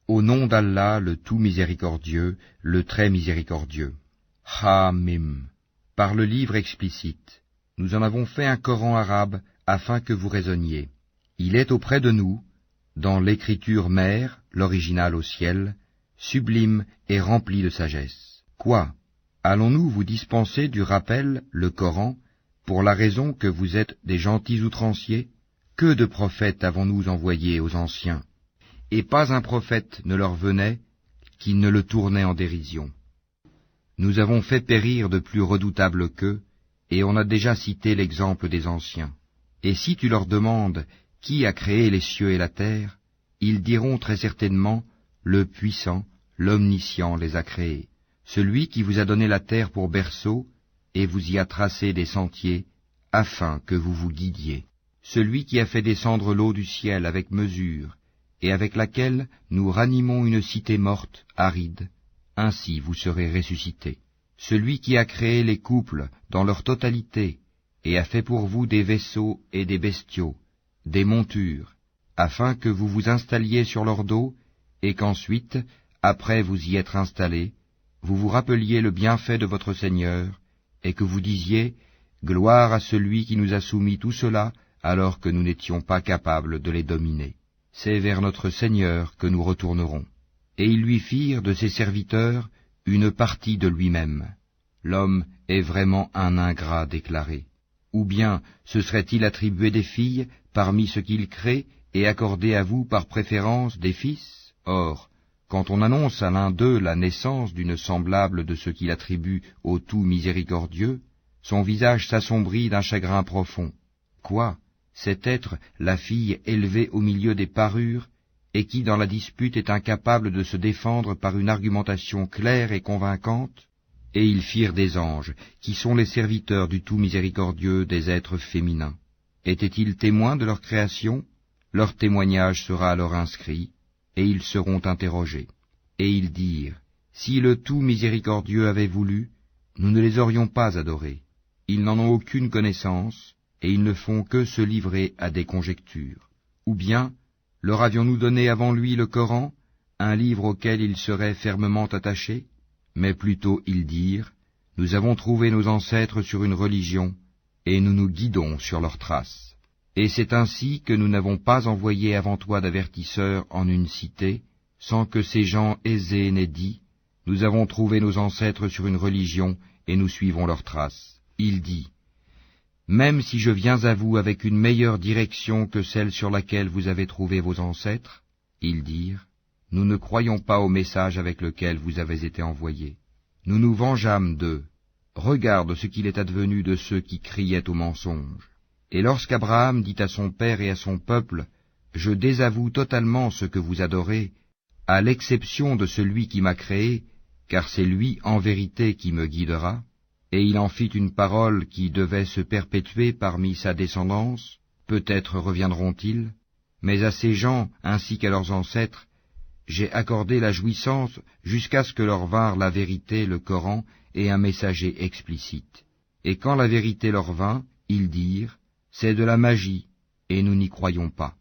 Au nom d'Allah, le tout miséricordieux, le très miséricordieux. Ha-Mim. Par le livre explicite, nous en avons fait un Coran arabe afin que vous raisonniez. Il est auprès de nous, dans l'écriture mère, l'original au ciel, sublime et rempli de sagesse. Quoi? Allons-nous vous dispenser du rappel, le Coran, pour la raison que vous êtes des gentils outranciers? Que de prophètes avons-nous envoyés aux anciens? Et pas un prophète ne leur venait qui ne le tournait en dérision. Nous avons fait périr de plus redoutables qu'eux, et on a déjà cité l'exemple des anciens. Et si tu leur demandes qui a créé les cieux et la terre, ils diront très certainement, le puissant, l'omniscient les a créés, celui qui vous a donné la terre pour berceau, et vous y a tracé des sentiers, afin que vous vous guidiez, celui qui a fait descendre l'eau du ciel avec mesure, et avec laquelle nous ranimons une cité morte, aride, ainsi vous serez ressuscités. Celui qui a créé les couples dans leur totalité, et a fait pour vous des vaisseaux et des bestiaux, des montures, afin que vous vous installiez sur leur dos, et qu'ensuite, après vous y être installés, vous vous rappeliez le bienfait de votre Seigneur, et que vous disiez, gloire à celui qui nous a soumis tout cela, alors que nous n'étions pas capables de les dominer. C'est vers notre Seigneur que nous retournerons. Et ils lui firent de ses serviteurs une partie de lui-même. L'homme est vraiment un ingrat déclaré. Ou bien se serait-il attribué des filles parmi ce qu'il crée et accordé à vous par préférence des fils? Or, quand on annonce à l'un d'eux la naissance d'une semblable de ce qu'il attribue au tout miséricordieux, son visage s'assombrit d'un chagrin profond. Quoi? Cet être, la fille élevée au milieu des parures, et qui dans la dispute est incapable de se défendre par une argumentation claire et convaincante? Et ils firent des anges, qui sont les serviteurs du tout miséricordieux des êtres féminins. Étaient-ils témoins de leur création? Leur témoignage sera alors inscrit, et ils seront interrogés. Et ils dirent, si le tout miséricordieux avait voulu, nous ne les aurions pas adorés. Ils n'en ont aucune connaissance, et ils ne font que se livrer à des conjectures. Ou bien, leur avions-nous donné avant lui le Coran, un livre auquel ils seraient fermement attachés? Mais plutôt ils dirent, nous avons trouvé nos ancêtres sur une religion, et nous nous guidons sur leurs traces. Et c'est ainsi que nous n'avons pas envoyé avant toi d'avertisseurs en une cité, sans que ces gens aisés n'aient dit, nous avons trouvé nos ancêtres sur une religion, et nous suivons leurs traces. Il dit, même si je viens à vous avec une meilleure direction que celle sur laquelle vous avez trouvé vos ancêtres, ils dirent, nous ne croyons pas au message avec lequel vous avez été envoyés. Nous nous vengeâmes d'eux. Regarde ce qu'il est advenu de ceux qui criaient au mensonge. Et lorsqu'Abraham dit à son père et à son peuple, je désavoue totalement ce que vous adorez, à l'exception de celui qui m'a créé, car c'est lui en vérité qui me guidera, et il en fit une parole qui devait se perpétuer parmi sa descendance, peut-être reviendront-ils, mais à ces gens ainsi qu'à leurs ancêtres, j'ai accordé la jouissance jusqu'à ce que leur vinrent la vérité, le Coran, et un messager explicite. Et quand la vérité leur vint, ils dirent, c'est de la magie, et nous n'y croyons pas.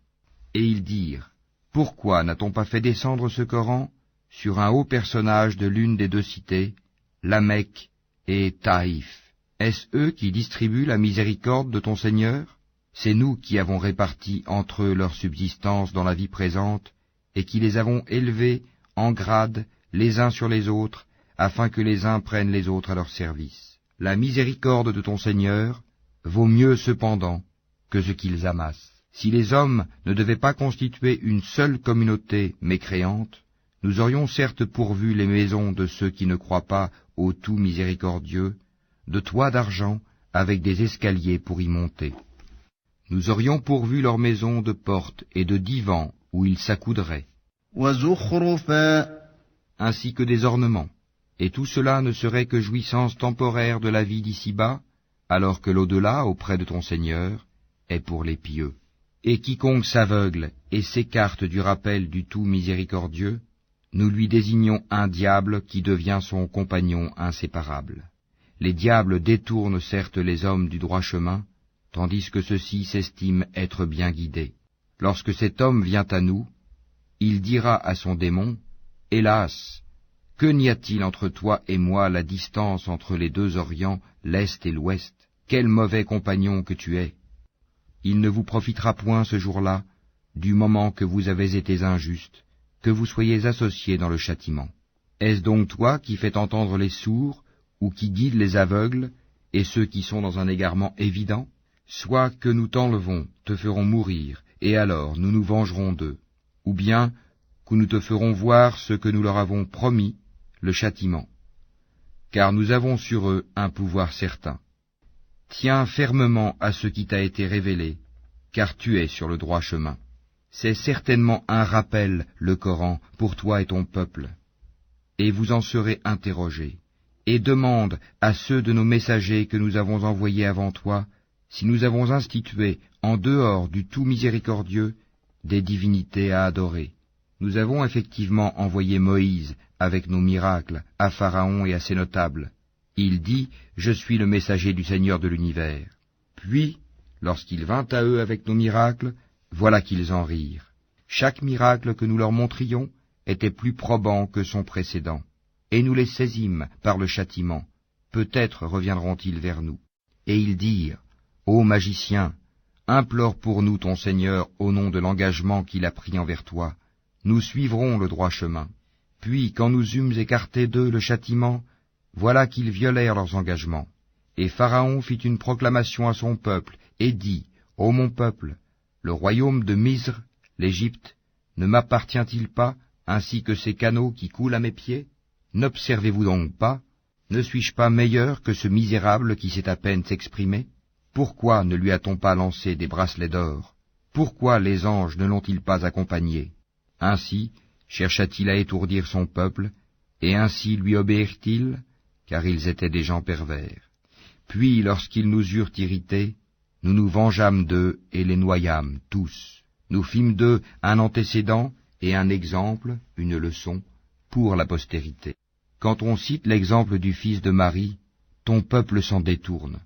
Et ils dirent, pourquoi n'a-t-on pas fait descendre ce Coran sur un haut personnage de l'une des deux cités, la Mecque et Taïf? Est-ce eux qui distribuent la miséricorde de ton Seigneur? C'est nous qui avons réparti entre eux leur subsistance dans la vie présente, et qui les avons élevés en grade les uns sur les autres, afin que les uns prennent les autres à leur service. La miséricorde de ton Seigneur vaut mieux cependant que ce qu'ils amassent. Si les hommes ne devaient pas constituer une seule communauté mécréante, nous aurions certes pourvu les maisons de ceux qui ne croient pas au tout miséricordieux, de toits d'argent avec des escaliers pour y monter. Nous aurions pourvu leurs maisons de portes et de divans où ils s'accoudraient, ainsi que des ornements, et tout cela ne serait que jouissance temporaire de la vie d'ici-bas, alors que l'au-delà, auprès de ton Seigneur, est pour les pieux. Et quiconque s'aveugle et s'écarte du rappel du tout miséricordieux, nous lui désignons un diable qui devient son compagnon inséparable. Les diables détournent certes les hommes du droit chemin, tandis que ceux-ci s'estiment être bien guidés. Lorsque cet homme vient à nous, il dira à son démon, « Hélas, que n'y a-t-il entre toi et moi la distance entre les deux Orients, l'Est et l'Ouest? Quel mauvais compagnon que tu es! Il ne vous profitera point ce jour-là, du moment que vous avez été injustes, que vous soyez associés dans le châtiment. Est-ce donc toi qui fais entendre les sourds, ou qui guides les aveugles, et ceux qui sont dans un égarement évident? Soit que nous t'enlevons, te ferons mourir, et alors nous nous vengerons d'eux, ou bien que nous te ferons voir ce que nous leur avons promis, le châtiment. Car nous avons sur eux un pouvoir certain. Tiens fermement à ce qui t'a été révélé, car tu es sur le droit chemin. C'est certainement un rappel, le Coran, pour toi et ton peuple. Et vous en serez interrogés. Et demande à ceux de nos messagers que nous avons envoyés avant toi, si nous avons institué, en dehors du tout miséricordieux, des divinités à adorer. Nous avons effectivement envoyé Moïse, avec nos miracles, à Pharaon et à ses notables. Il dit, « Je suis le messager du Seigneur de l'univers. » Puis, lorsqu'il vint à eux avec nos miracles, voilà qu'ils en rirent. Chaque miracle que nous leur montrions était plus probant que son précédent. Et nous les saisîmes par le châtiment. Peut-être reviendront-ils vers nous. Et ils dirent, « Ô magicien, implore pour nous ton Seigneur au nom de l'engagement qu'il a pris envers toi. Nous suivrons le droit chemin. » Puis, quand nous eûmes écarté d'eux le châtiment, voilà qu'ils violèrent leurs engagements. Et Pharaon fit une proclamation à son peuple, et dit, « Ô mon peuple, le royaume de Misr, l'Égypte, ne m'appartient-il pas, ainsi que ces canaux qui coulent à mes pieds? N'observez-vous donc pas? Ne suis-je pas meilleur que ce misérable qui sait à peine s'exprimer? Pourquoi ne lui a-t-on pas lancé des bracelets d'or? Pourquoi les anges ne l'ont-ils pas accompagné? » Ainsi chercha-t-il à étourdir son peuple, et ainsi lui obéirent-ils, car ils étaient des gens pervers. Puis, lorsqu'ils nous eurent irrités, nous nous vengeâmes d'eux et les noyâmes tous. Nous fîmes d'eux un antécédent et un exemple, une leçon, pour la postérité. Quand on cite l'exemple du fils de Marie, ton peuple s'en détourne,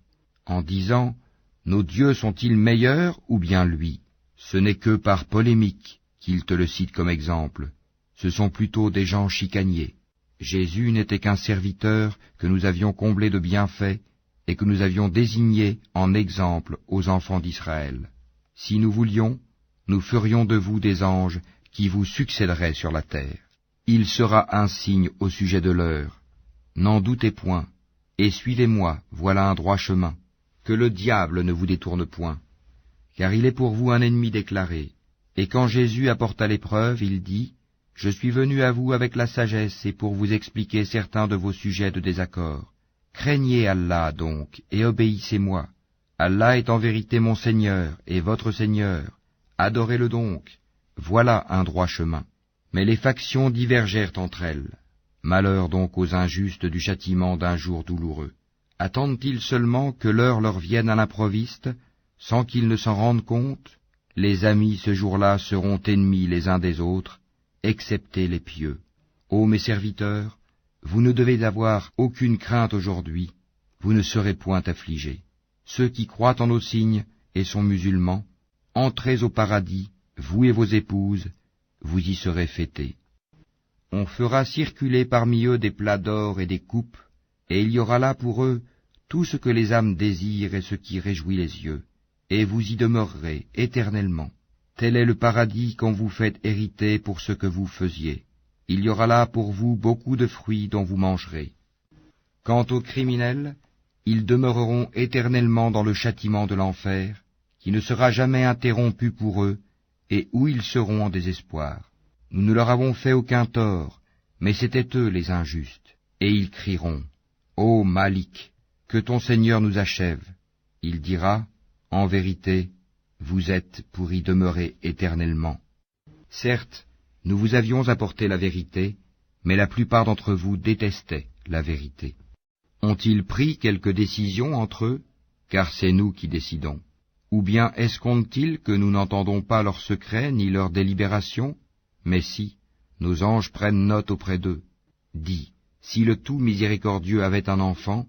en disant, « Nos dieux sont-ils meilleurs ou bien lui ?» Ce n'est que par polémique qu'ils te le citent comme exemple. Ce sont plutôt des gens chicaniers. Jésus n'était qu'un serviteur que nous avions comblé de bienfaits et que nous avions désigné en exemple aux enfants d'Israël. Si nous voulions, nous ferions de vous des anges qui vous succéderaient sur la terre. Il sera un signe au sujet de l'heure. N'en doutez point, et suivez-moi, voilà un droit chemin. Que le diable ne vous détourne point, car il est pour vous un ennemi déclaré. Et quand Jésus apporta l'épreuve, il dit, « Je suis venu à vous avec la sagesse et pour vous expliquer certains de vos sujets de désaccord. Craignez Allah donc, et obéissez-moi. Allah est en vérité mon Seigneur et votre Seigneur. Adorez-le donc. Voilà un droit chemin. » Mais les factions divergèrent entre elles. Malheur donc aux injustes du châtiment d'un jour douloureux. Attendent-ils seulement que l'heure leur vienne à l'improviste, sans qu'ils ne s'en rendent compte? Les amis ce jour-là seront ennemis les uns des autres, excepté les pieux. Ô mes serviteurs, vous ne devez avoir aucune crainte aujourd'hui, vous ne serez point affligés. Ceux qui croient en nos signes et sont musulmans, entrez au paradis, vous et vos épouses, vous y serez fêtés. On fera circuler parmi eux des plats d'or et des coupes, et il y aura là pour eux tout ce que les âmes désirent et ce qui réjouit les yeux, et vous y demeurerez éternellement. Tel est le paradis qu'on vous fait hériter pour ce que vous faisiez. Il y aura là pour vous beaucoup de fruits dont vous mangerez. Quant aux criminels, ils demeureront éternellement dans le châtiment de l'enfer, qui ne sera jamais interrompu pour eux, et où ils seront en désespoir. Nous ne leur avons fait aucun tort, mais c'étaient eux les injustes. Et ils crieront, « Ô Malik, que ton Seigneur nous achève. » Il dira, « En vérité, vous êtes pour y demeurer éternellement. » Certes, nous vous avions apporté la vérité, mais la plupart d'entre vous détestaient la vérité. Ont-ils pris quelque décision entre eux? Car c'est nous qui décidons. Ou bien escomptent-ils que nous n'entendons pas leurs secrets ni leurs délibérations? Mais si, nos anges prennent note auprès d'eux. Dis, si le tout miséricordieux avait un enfant,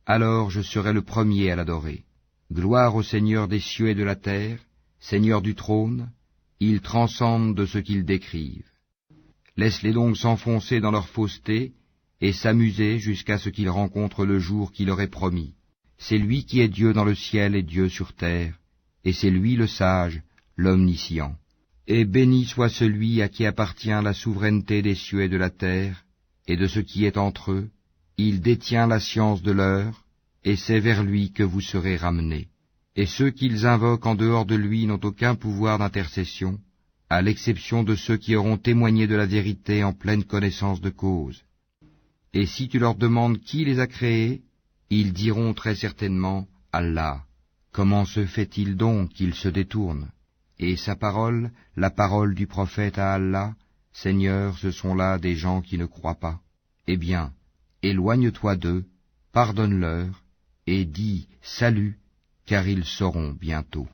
alors je serais le premier à l'adorer. Gloire au Seigneur des cieux et de la terre, Seigneur du trône, Ils transcendent de ce qu'ils décrivent. Laisse-les donc s'enfoncer dans leur fausseté et s'amuser jusqu'à ce qu'ils rencontrent le jour qui leur est promis. C'est lui qui est Dieu dans le ciel et Dieu sur terre, et c'est lui le sage, l'omniscient. Et béni soit celui à qui appartient la souveraineté des cieux et de la terre, et de ce qui est entre eux. Il détient la science de l'heure, et c'est vers lui que vous serez ramenés. Et ceux qu'ils invoquent en dehors de lui n'ont aucun pouvoir d'intercession, à l'exception de ceux qui auront témoigné de la vérité en pleine connaissance de cause. Et si tu leur demandes qui les a créés, ils diront très certainement Allah. Comment se fait-il donc qu'ils se détournent? Et sa parole, la parole du prophète à Allah, Seigneur, ce sont là des gens qui ne croient pas. Eh bien, éloigne-toi d'eux, pardonne-leur, et dis salut, car ils sauront bientôt.